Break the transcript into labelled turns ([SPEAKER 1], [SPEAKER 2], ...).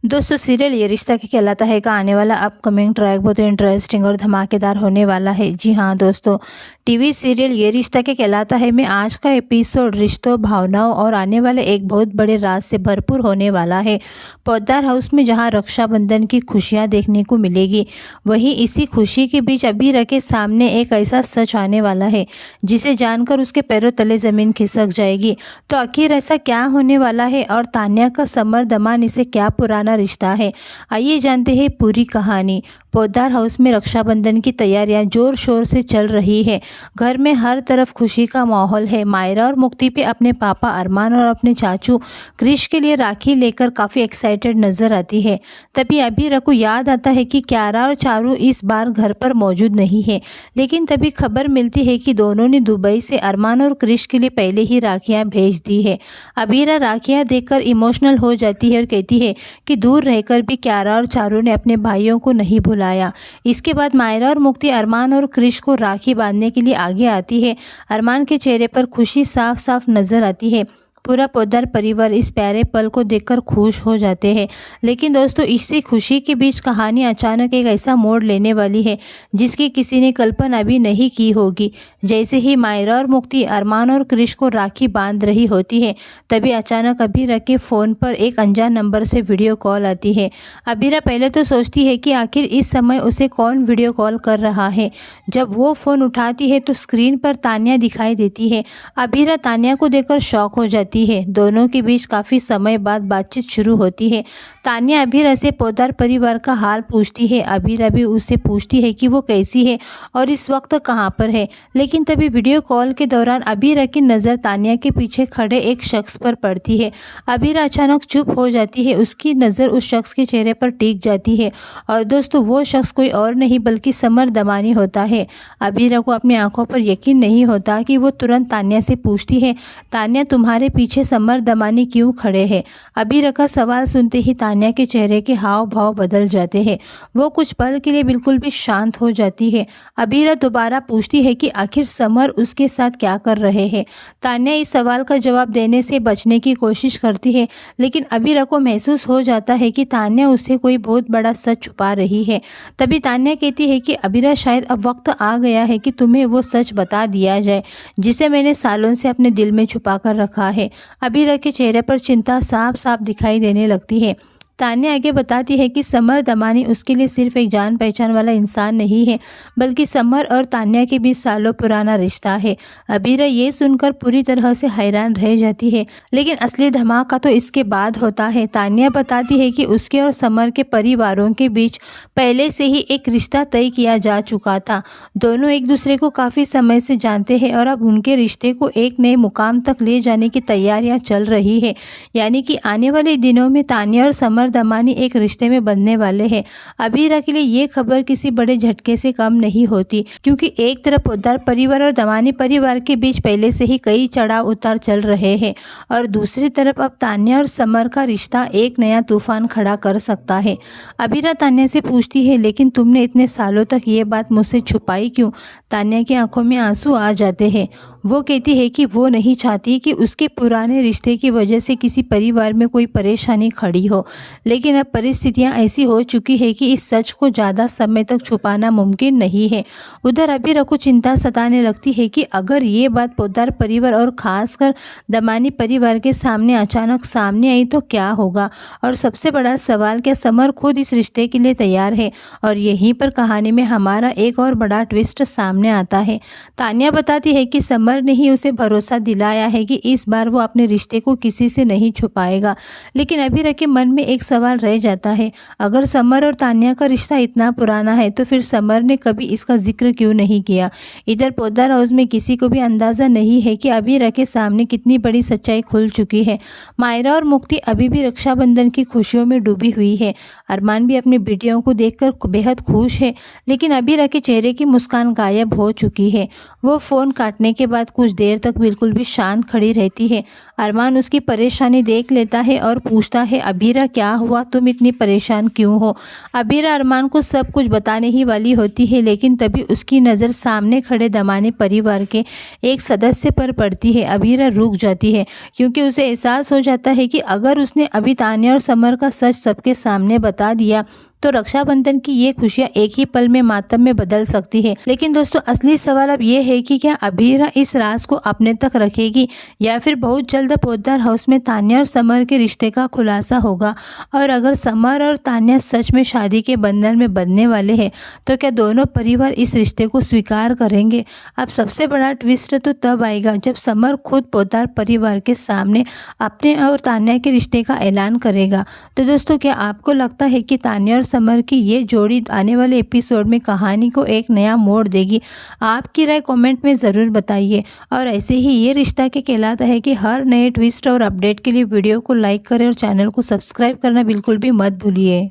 [SPEAKER 1] दोस्तों सीरियल ये रिश्ता क्या कहलाता है का आने वाला अपकमिंग ट्रैक बहुत इंटरेस्टिंग और धमाकेदार होने वाला है। जी हाँ दोस्तों, टीवी सीरियल ये रिश्ता क्या कहलाता है में आज का एपिसोड रिश्तों, भावनाओं और आने वाले एक बहुत बड़े राज से भरपूर होने वाला है। पोद्दार हाउस में जहाँ रक्षाबंधन की खुशियाँ देखने को मिलेगी, वहीं इसी खुशी के बीच अबीरा के सामने एक ऐसा सच आने वाला है जिसे जानकर उसके पैरों तले ज़मीन खिसक जाएगी। तो आखिर ऐसा क्या होने वाला है और तान्या का समर दमान इसे क्या पुराना रिश्ता है, आइए जानते हैं पूरी कहानी। पोद्दार हाउस में रक्षाबंधन की तैयारियां जोर शोर से चल रही है। घर में हर तरफ खुशी का माहौल है। मायरा और मुक्ति पे अपने पापा अरमान और अपने चाचू क्रिश के लिए राखी लेकर काफ़ी एक्साइटेड नजर आती है। तभी अबीरा को याद आता है कि क्यारा और चारू इस बार घर पर मौजूद नहीं है, लेकिन तभी खबर मिलती है कि दोनों ने दुबई से अरमान और क्रिश के लिए पहले ही राखियाँ भेज दी है। अबीरा राखियाँ देखकर इमोशनल हो जाती है और कहती है कि दूर रहकर भी क्यारा और चारू ने अपने भाइयों को नहीं भुलाया। इसके बाद मायरा और मुक्ति अरमान और क्रिश को राखी बांधने के लिए आगे आती है। अरमान के चेहरे पर खुशी साफ साफ नजर आती है। पूरा पोद्दार परिवार इस प्यारे पल को देखकर खुश हो जाते हैं। लेकिन दोस्तों, इसी खुशी के बीच कहानी अचानक एक ऐसा मोड़ लेने वाली है जिसकी किसी ने कल्पना भी नहीं की होगी। जैसे ही मायरा और मुक्ति अरमान और क्रिश को राखी बांध रही होती है, तभी अचानक अबीरा के फ़ोन पर एक अनजान नंबर से वीडियो कॉल आती है। अबीरा पहले तो सोचती है कि आखिर इस समय उसे कौन वीडियो कॉल कर रहा है। जब वो फ़ोन उठाती है तो स्क्रीन पर तान्या दिखाई देती है। अबीरा तान्या को देखकर शॉक हो जाती है। दोनों के बीच काफी समय बाद बातचीत शुरू होती है। तान्या अबीरा से पोद्दार परिवार का हाल पूछती है। अबीरा भी उससे पूछती है कि वो कैसी है और इस वक्त कहाँ पर है। लेकिन तभी वीडियो कॉल के दौरान अबीरा की नज़र तान्या के पीछे खड़े एक शख्स पर पड़ती है। अबीरा अचानक चुप हो जाती है। उसकी नज़र उस शख्स के चेहरे पर टिक जाती है और दोस्तों, वो शख्स कोई और नहीं बल्कि समर दमानी होता है। अबीरा को अपनी आंखों पर यकीन नहीं होता कि वो तुरंत तान्या से पूछती है, तान्या तुम्हारे पीछे समर दमानी क्यों खड़े हैं? अबीरा का सवाल सुनते ही तान्या के चेहरे के हाव भाव बदल जाते हैं। वो कुछ पल के लिए बिल्कुल भी शांत हो जाती है। अबीरा दोबारा पूछती है कि आखिर समर उसके साथ क्या कर रहे हैं। तान्या इस सवाल का जवाब देने से बचने की कोशिश करती है, लेकिन अबीरा को महसूस हो जाता है कि तान्या उससे कोई बहुत बड़ा सच छुपा रही है। तभी तान्या कहती है कि अबीरा, शायद अब वक्त आ गया है कि तुम्हें वो सच बता दिया जाए जिसे मैंने सालों से अपने दिल में छुपा कर रखा है। अबीरा के चेहरे पर चिंता साफ साफ दिखाई देने लगती है। तान्या आगे बताती है कि समर दमानी उसके लिए सिर्फ एक जान पहचान वाला इंसान नहीं है, बल्कि समर और तान्या के बीच सालों पुराना रिश्ता है। अबीरा ये सुनकर पूरी तरह से हैरान रह जाती है, लेकिन असली धमाका तो इसके बाद होता है। तान्या बताती है कि उसके और समर के परिवारों के बीच पहले से ही एक रिश्ता तय किया जा चुका था। दोनों एक दूसरे को काफ़ी समय से जानते हैं और अब उनके रिश्ते को एक नए मुकाम तक ले जाने की तैयारियां चल रही है। यानी कि आने वाले दिनों में तान्या और समर दमानी एक रिश्ते में बनने वाले हैं। अबीरा के लिए ये खबर किसी बड़े झटके से कम नहीं होती, क्योंकि एक तरफ पोद्दार परिवार और दमानी परिवार के बीच पहले से ही कई चढ़ाव उतार चल रहे हैं और दूसरी तरफ अब तान्या और समर का रिश्ता एक नया तूफान खड़ा कर सकता है। अबीरा तान्या से पूछती है, लेकिन तुमने इतने सालों तक ये बात मुझसे छुपाई क्यों? तान्या की आंखों में आंसू आ जाते हैं। वो कहती है कि वो नहीं चाहती कि उसके पुराने रिश्ते की वजह से किसी परिवार में कोई परेशानी खड़ी हो, लेकिन अब परिस्थितियां ऐसी हो चुकी है कि इस सच को ज़्यादा समय तक छुपाना मुमकिन नहीं है। उधर अबीरा को चिंता सताने लगती है कि अगर ये बात पोद्दार परिवार और ख़ासकर दमानी परिवार के सामने अचानक सामने आई तो क्या होगा। और सबसे बड़ा सवाल, क्या समर खुद इस रिश्ते के लिए तैयार है? और यहीं पर कहानी में हमारा एक और बड़ा ट्विस्ट सामने आता है। तान्या बताती है कि समर ने ही उसे भरोसा दिलाया है कि इस बार वो अपने रिश्ते को किसी से नहीं छुपाएगा। लेकिन अबीरा के मन में एक सवाल रह जाता है, अगर समर और तान्या का रिश्ता इतना पुराना है तो फिर समर ने कभी इसका जिक्र क्यों नहीं किया? इधर पोद्दार हाउस में किसी को भी अंदाजा नहीं है कि अबीरा के सामने कितनी बड़ी सच्चाई खुल चुकी है। मायरा और मुक्ति अभी भी रक्षाबंधन की खुशियों में डूबी हुई है। अरमान भी अपनी बेटियों को देखकर बेहद खुश है, लेकिन अबीरा के चेहरे की मुस्कान गायब हो चुकी है। वो फ़ोन काटने के बाद कुछ देर तक बिल्कुल भी शांत खड़ी रहती है। अरमान उसकी परेशानी देख लेता है और पूछता है, अबीरा क्या हुआ, तुम इतनी परेशान क्यों हो। अबीरा अरमान को सब कुछ बताने ही वाली होती है, लेकिन तभी उसकी नज़र सामने खड़े दमानी परिवार के एक सदस्य पर पड़ती है। अबीरा रुक जाती है क्योंकि उसे एहसास हो जाता है कि अगर उसने अभी तान्या और समर का सच सबके सामने बता दिया तो रक्षाबंधन की ये खुशियां एक ही पल में मातम में बदल सकती है। लेकिन दोस्तों असली सवाल अब ये है कि क्या अबीरा इस राज को अपने तक रखेगी या फिर बहुत जल्द पोद्दार हाउस में तान्या और समर के रिश्ते का खुलासा होगा। और अगर समर और तान्या सच में शादी के बंधन में बंधने वाले हैं तो क्या दोनों परिवार इस रिश्ते को स्वीकार करेंगे। अब सबसे बड़ा ट्विस्ट तो तब आएगा जब समर खुद पोद्दार परिवार के सामने अपने और तान्या के रिश्ते का ऐलान करेगा। तो दोस्तों क्या आपको लगता है कि तान्या और समर की ये जोड़ी आने वाले एपिसोड में कहानी को एक नया मोड़ देगी। आपकी राय कमेंट में ज़रूर बताइए। और ऐसे ही ये रिश्ता के कहलाता है कि हर नए ट्विस्ट और अपडेट के लिए वीडियो को लाइक करें और चैनल को सब्सक्राइब करना बिल्कुल भी मत भूलिए।